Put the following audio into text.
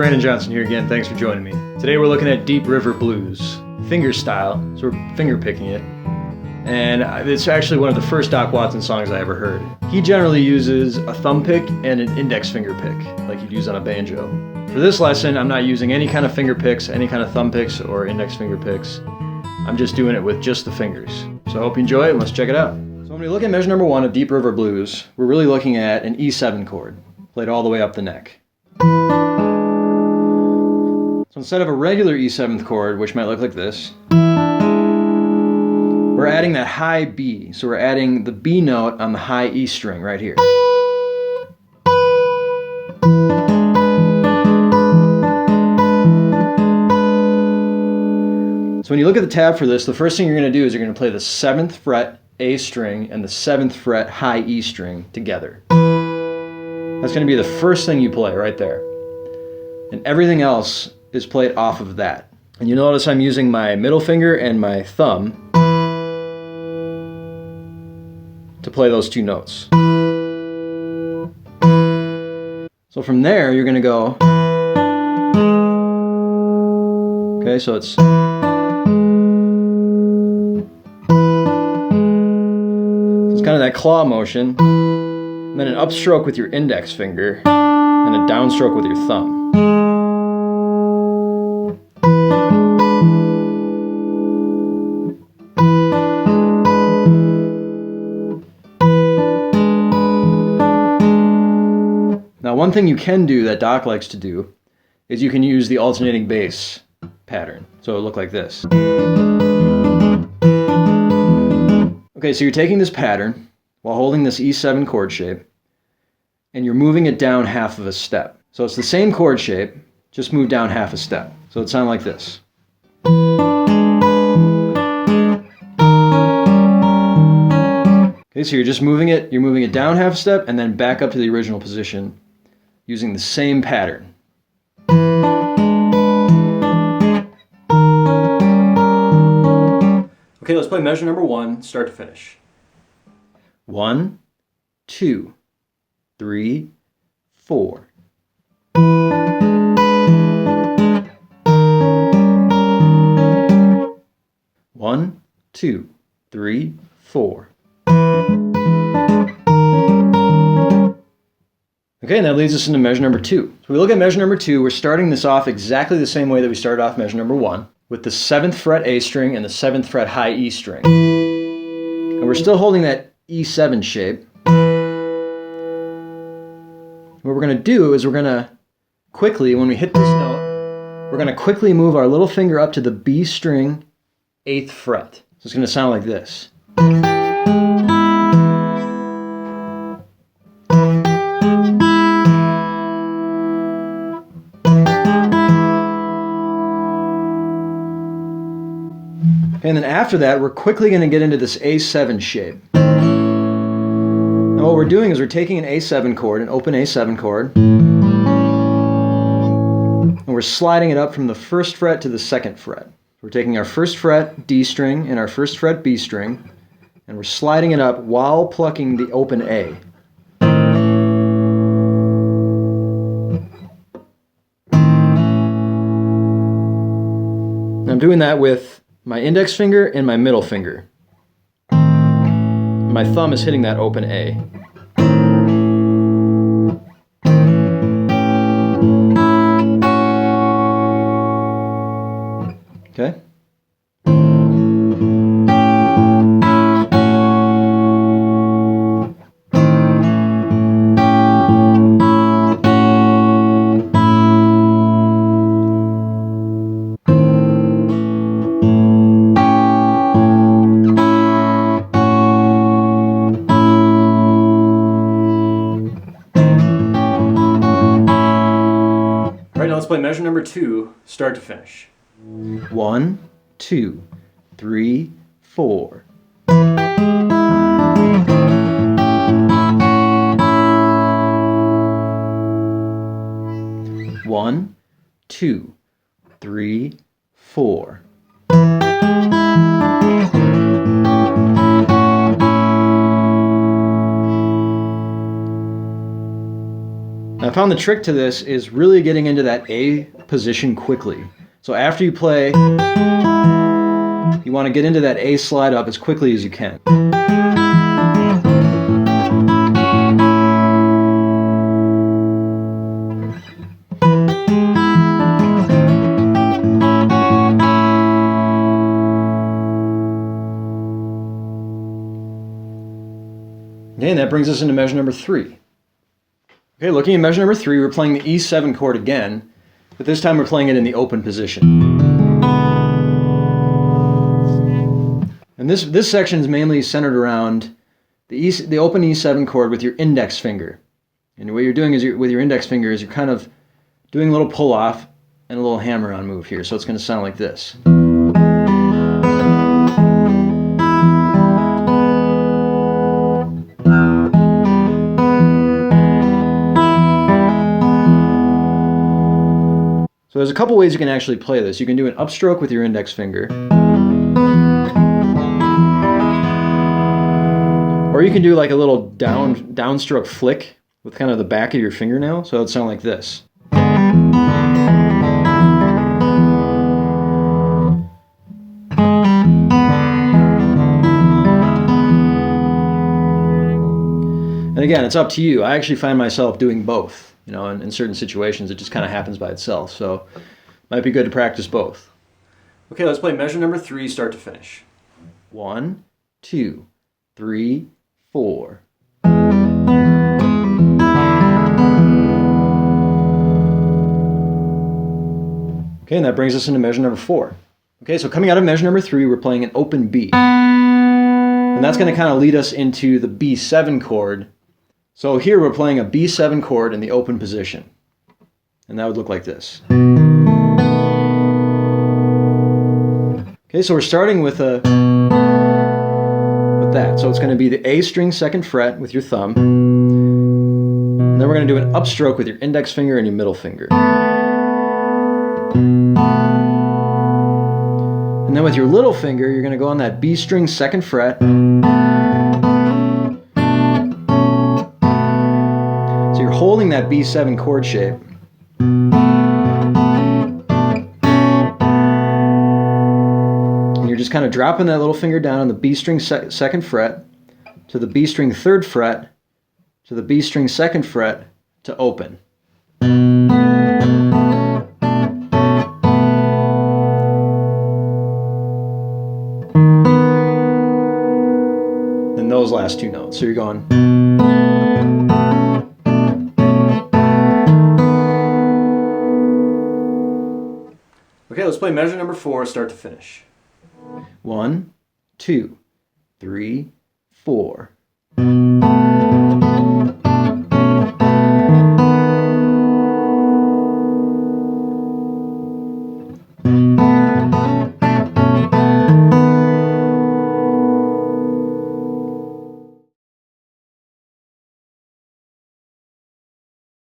Brandon Johnson here again. Thanks for joining me. Today we're looking at Deep River Blues, fingerstyle, so we're finger picking it. And it's actually one of the first Doc Watson songs I ever heard. He generally uses a thumb pick and an index finger pick, like you'd use on a banjo. For this lesson, I'm not using any kind of finger picks, any kind of thumb picks or index finger picks. I'm just doing it with just the fingers. So I hope you enjoy it and let's check it out. So when we look at measure number 1 of Deep River Blues, we're really looking at an E7 chord, played all the way up the neck. So instead of a regular E7th chord, which might look like this, we're adding that high B. So we're adding the B note on the high E string right here. So when you look at the tab for this, the first thing you're going to do is you're going to play the 7th fret A string and the 7th fret high E string together. That's going to be the first thing you play right there. And everything else is played off of that. And you notice I'm using my middle finger and my thumb to play those two notes. So from there you're going to go, okay, so it's kind of that claw motion, and then an upstroke with your index finger, and a downstroke with your thumb. Now one thing you can do that Doc likes to do is you can use the alternating bass pattern. So it'll look like this. Okay, so you're taking this pattern while holding this E7 chord shape and you're moving it down half of a step. So it's the same chord shape, just move down half a step. So it sounds like this. Okay, so you're moving it down half a step and then back up to the original position using the same pattern. Okay, let's play measure number 1, start to finish. 1, 2, 3, 4. One, two, three, four. Okay, and that leads us into measure number 2. So we look at measure number 2, we're starting this off exactly the same way that we started off measure number 1, with the 7th fret A string and the 7th fret high E string. And we're still holding that E7 shape. What we're going to do is we're going to quickly, when we hit this note, we're going to quickly move our little finger up to the B string 8th fret. So it's going to sound like this. And then after that, we're quickly going to get into this A7 shape. Now what we're doing is we're taking an A7 chord, an open A7 chord, and we're sliding it up from the 1st fret to the 2nd fret. We're taking our 1st fret D string and our 1st fret B string, and we're sliding it up while plucking the open A. And I'm doing that with my index finger and my middle finger. My thumb is hitting that open A. Okay? Alright, now let's play measure number 2, start to finish. 1, 2, 3, 4. One, two, three, four. Now found the trick to this is really getting into that A position quickly. So after you play, you want to get into that A slide up as quickly as you can. Okay, and that brings us into measure number 3. Okay, looking at measure number 3, we're playing the E7 chord again, but this time we're playing it in the open position. And this section is mainly centered around the open E7 chord with your index finger. And what you're doing is with your index finger is you're kind of doing a little pull-off and a little hammer-on move here, so it's going to sound like this. So there's a couple ways you can actually play this. You can do an upstroke with your index finger, or you can do like a little downstroke flick with kind of the back of your fingernail, so it would sound like this. And again, it's up to you. I actually find myself doing both. You know, in certain situations, it just kind of happens by itself. So it might be good to practice both. Okay, let's play measure number 3, start to finish. 1, 2, 3, 4. Okay, and that brings us into measure number 4. Okay, so coming out of measure number 3, we're playing an open B. And that's going to kind of lead us into the B7 chord. So here we're playing a B7 chord in the open position. And that would look like this. Okay, so we're starting with that. So it's going to be the A string 2nd fret with your thumb. And then we're going to do an upstroke with your index finger and your middle finger. And then with your little finger, you're going to go on that B string 2nd fret. So you're holding that B7 chord shape. And you're just kind of dropping that little finger down on the B string 2nd fret to the B string 3rd fret to the B string 2nd fret to open. And those last 2 notes. So you're going. Okay, let's play measure number 4, start to finish. 1, 2, 3, 4.